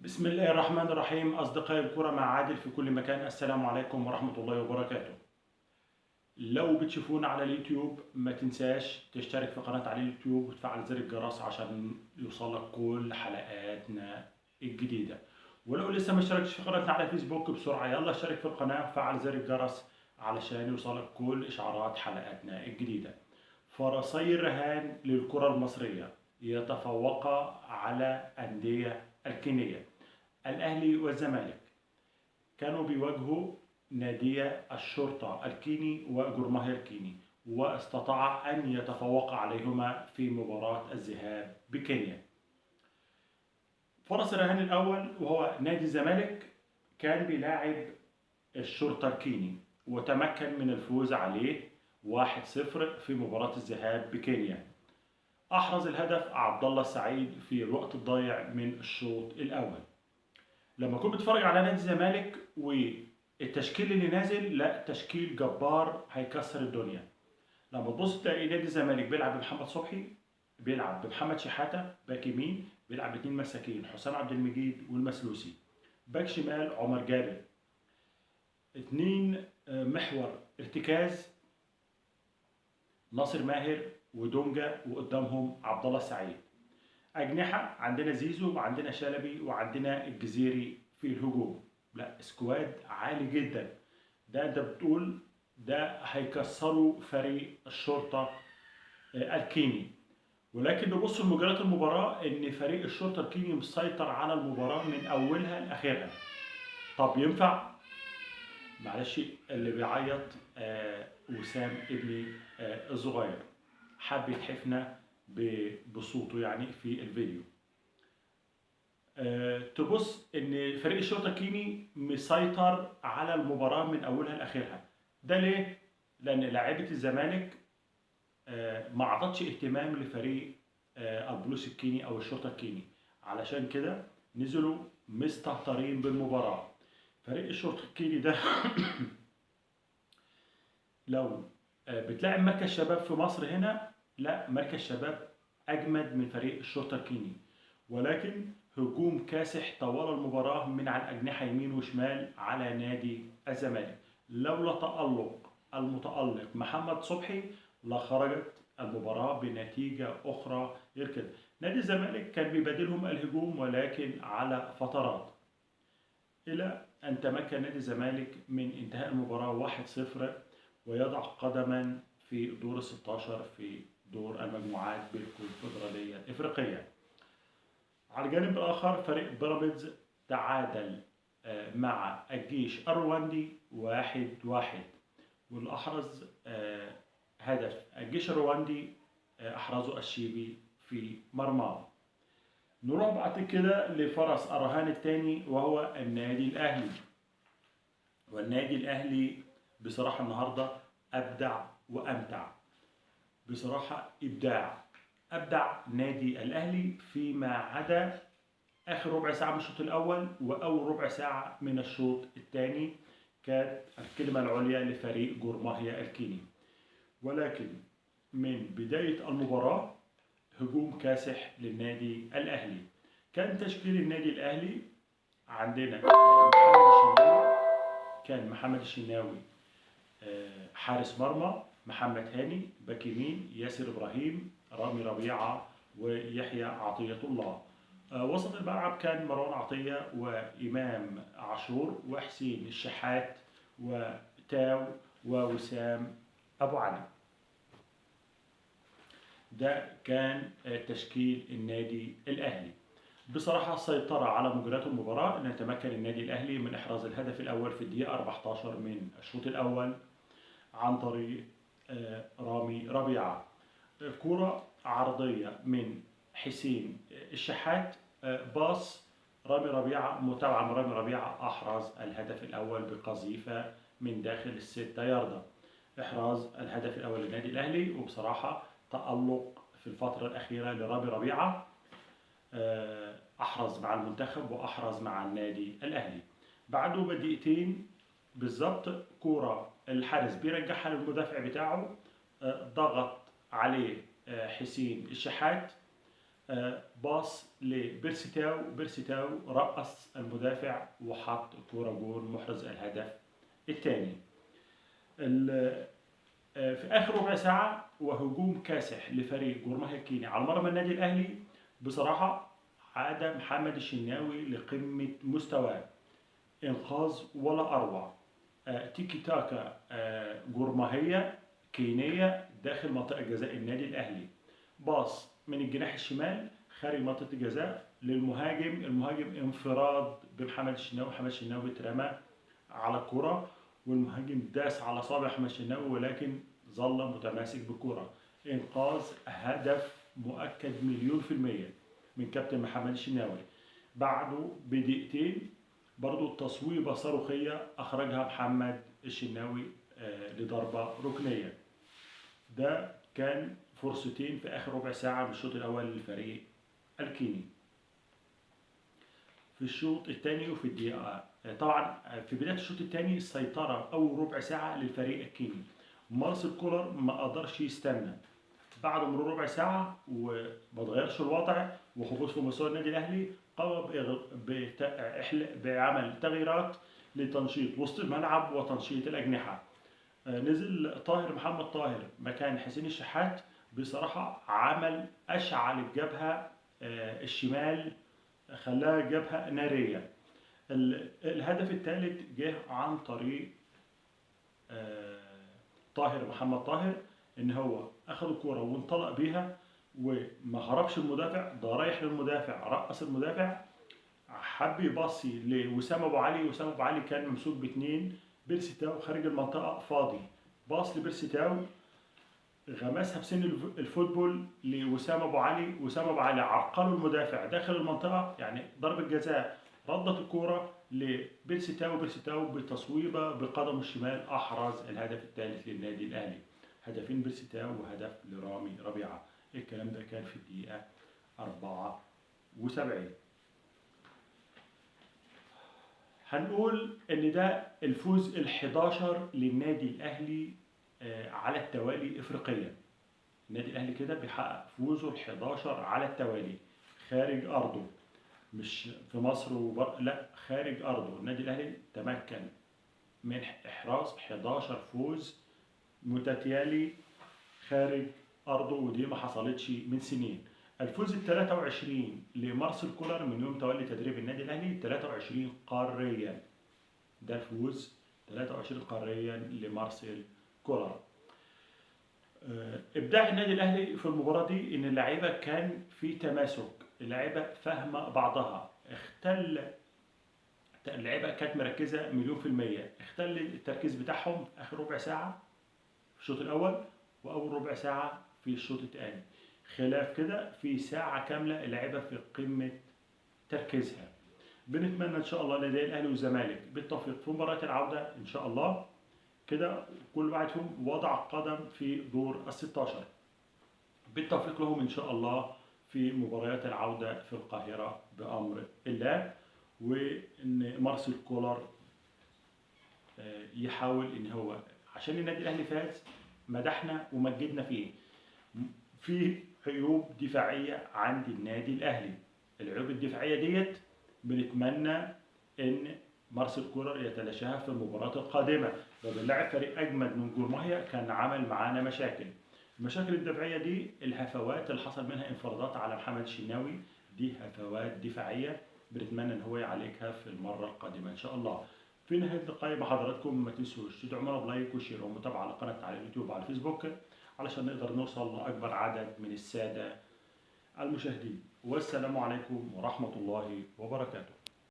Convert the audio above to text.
بسم الله الرحمن الرحيم. أصدقائي الكرة مع عادل في كل مكان، السلام عليكم ورحمة الله وبركاته. لو بتشوفونا على اليوتيوب ما تنساش تشترك في قناة على اليوتيوب وتفعل زر الجرس عشان يوصلك كل حلقاتنا الجديدة. ولو لسه ما اشتركتش في قناتنا على فيسبوك بسرعة يلا اشترك في القناة وفعل زر الجرس علشان يوصلك كل إشعارات حلقاتنا الجديدة. فرسي الرهان للكرة المصرية يتفوق على أندية الكينية. الأهلي والزمالك كانوا بيواجهوا نادي الشرطة الكيني وجورماهيا الكيني، واستطاع أن يتفوق عليهما في مباراة الذهاب بكينيا. فرس الرهان الأول وهو نادي الزمالك كان بيلاعب الشرطة الكيني وتمكن من الفوز عليه 1-0 في مباراة الذهاب بكينيا. أحرز الهدف عبد الله السعيد في الوقت الضايع من الشوط الأول. لما كنت بتفرج على نادي الزمالك والتشكيل اللي نازل، لا تشكيل جبار هيكسر الدنيا. لما تبص تلاقي نادي الزمالك بيلعب بمحمد صبحي، بيلعب بمحمد شحاته باك يمين، بيلعب باتنين مساكين حسام عبد المجيد والمسلوسي، باك شمال عمر جابر، اتنين محور ارتكاز ناصر ماهر ودونجا، وقدامهم عبد الله السعيد. أجنحة عندنا زيزو وعندنا شلبي وعندنا الجزيري في الهجوم. لا سكواد عالي جدا. ده انت بتقول ده هيكسروا فريق الشرطة الكيني. ولكن نبص لمجريات المباراة ان فريق الشرطة الكيني مسيطر على المباراة من اولها لاخرها. طب ينفع؟ معلش اللي بيعيط وسام ابني الصغير حب يتحفنا بصوته يعني في الفيديو. تبص ان فريق الشرطه الكيني مسيطر على المباراه من اولها لاخرها. ده ليه؟ لان لاعيبه الزمالك ما عطتش اهتمام لفريق البلوس الكيني او الشرطه الكيني، علشان كده نزلوا مستهترين بالمباراه. فريق الشرطه الكيني ده لو بتلاعب مركز شباب في مصر هنا، لا مركز شباب اجمد من فريق الشرطه الكيني. ولكن هجوم كاسح طوال المباراة من على الأجنحة يمين وشمال على نادي الزمالك. لولا تألق المتألق محمد صبحي لخرجت المباراة بنتيجة أخرى غير كده. نادي الزمالك كان بيبادلهم الهجوم ولكن على فترات، إلى أن تمكن نادي الزمالك من انتهاء المباراة 1-0 ويضع قدما في دور 16 في دور المجموعات بالكونفدرالية الإفريقية. على الجانب الآخر فريق بيراميدز تعادل مع الجيش الرواندي 1-1، والأحرز هدف الجيش الرواندي أحرزه الشيبي في مرماه. نروح بعد كده لفرس الرهان الثاني وهو النادي الأهلي. والنادي الأهلي بصراحة النهاردة أبدع وأمتع. بصراحة إبداع. أبدع نادي الأهلي فيما عدا آخر ربع ساعة من الشوط الأول وأول ربع ساعة من الشوط الثاني، كانت الكلمة العليا لفريق جورماهيا الكيني. ولكن من بداية المباراة هجوم كاسح للنادي الأهلي. كان تشكيل النادي الأهلي عندنا محمد الشناوي حارس مرمى، محمد هاني باك يمين، ياسر إبراهيم، رامي ربيعة، ويحيى عطية الله. وسط الملعب كان مروان عطية وإمام عاشور وحسين الشحات وتاو ووسام أبو علي. ده كان تشكيل النادي الأهلي. بصراحة سيطرة على مجريات المباراة أن يتمكن النادي الأهلي من إحراز الهدف الأول في الدقيقة 14 من الشوط الأول عن طريق رامي ربيعة. كرة عرضية من حسين الشحات، باص رامي ربيعة، متابعة من رامي ربيعة، أحرز الهدف الأول بقذيفة من داخل الستة ياردة. إحراز الهدف الأول للنادي الأهلي. وبصراحة تألق في الفترة الأخيرة لرامي ربيعة، أحرز مع المنتخب وأحرز مع النادي الأهلي. بعده بدقيقتين بالظبط كورة الحارس بيرجعها للمدافع بتاعه، ضغط عليه حسين الشحات، باص لبيرسيتاو، بيرسيتاو رقص المدافع وحط كورة جول محرز الهدف الثاني. في آخر ربع ساعة وهجوم كاسح لفريق جورماهيا الكيني على مرمى النادي الأهلي. بصراحة عاد محمد الشناوي لقمة مستواه، إنقاذ ولا أروع. تيكي تاكا جورماهية كينية داخل منطقة جزاء النادي الأهلي. باص من الجناح الشمال خارج منطقة الجزاء للمهاجم، المهاجم انفراد بمحمد الشناوي، محمد الشناوي اترمى على الكرة والمهاجم داس على صابع محمد الشناوي ولكن ظل متماسك بالكرة. إنقاذ هدف مؤكد مليون في المية من كابتن محمد الشناوي. بعده بدقيقتين برضو تصويبة صاروخية أخرجها محمد الشناوي لضربة ركنية. ده كان فرصتين في آخر ربع ساعة من الشوط الأول للفريق الكيني. في الشوط الثاني وفي الدقيقة طبعا في بداية الشوط الثاني السيطرة أول ربع ساعة للفريق الكيني. مارسيل كولر ما قدرش يستنى، بعد مرور ربع ساعة وما اتغيرش الوضع وهبوط في مستوى النادي الأهلي، قام بعمل تغييرات لتنشيط وسط الملعب وتنشيط الأجنحة. نزل محمد طاهر مكان حسين الشحات. بصراحة عمل أشعل الجبهة الشمال، خلاها جبهة نارية. الهدف الثالث جه عن طريق محمد طاهر، ان هو اخذ الكرة وانطلق بيها وما هربش المدافع، ده رايح للمدافع رقص المدافع، حب يباصي لوسام ابو علي، وسام ابو علي كان ممسوك باثنين، بيرسيتاو خارج المنطقة فاضي، باص لبيرسيتاو غمسها بسن الفوتبول لوسام ابو علي، وسام ابو علي عرقله المدافع داخل المنطقة يعني ضربة جزاء، ردت الكرة لبيرسيتاو، بيرسيتاو بتصويبة بقدمه الشمال أحرز الهدف الثالث للنادي الأهلي. هدفين بيرسيتاو وهدف لرامي ربيعة. الكلام ده كان في الدقيقة 74. هنقول إن ده الفوز ال11 للنادي الأهلي على التوالي إفريقيا. النادي الأهلي كده بيحقق فوزه ال11 على التوالي خارج أرضه، مش في مصر لا خارج أرضه. النادي الأهلي تمكن من إحراز 11 فوز متتالي خارج أرضه، ودي ما حصلتش من سنين. الفوز ال23 لمارسيل كولر من يوم تولي تدريب النادي الأهلي، 23 قاريا. ده الفوز 23 قاريا لمارسيل كولر. إبداع النادي الأهلي في المباراة دي إن اللعيبة كان في تماسك، اللعيبة فاهمة بعضها، اللعيبة كانت مركزة مليون في المية. اختل التركيز بتاعهم آخر ربع ساعة في الشوط الأول وأول ربع ساعة في الشوط الثاني، خلاف كده في ساعة كاملة اللعيبة في قمة تركيزها. بنتمنى إن شاء الله لنادي الأهلي والزمالك بالتوفيق في مباراة العودة إن شاء الله، كده كل واحد فيهم وضع قدم في دور ال16. بالتوفيق لهم إن شاء الله في مباريات العودة في القاهرة بأمر الله، وإن مارسيل كولر يحاول إن هو عشان النادي الأهلي فاز مدحنا ومجدنا فيه. في عيوب دفاعية عند النادي الأهلي، العيوب الدفاعية ديت بنتمنى إن مارسيل كولر يتلاشاها في المباراة القادمة. لو بنلعب فريق أجمد من جورماهيا كان عمل معانا مشاكل. المشاكل الدفاعية دي الهفوات اللي حصل منها انفرادات على محمد الشناوي، دي هفوات دفاعية بنتمنى ان هو يعالجها في المرة القادمة ان شاء الله. في نهاية اللقاء مع حضراتكم ما تنسوش تدعمونا بلايك وشير ومتابعة على قناتنا على اليوتيوب وعلى الفيسبوك علشان نقدر نوصل لأكبر عدد من السادة المشاهدين. والسلام عليكم ورحمة الله وبركاته.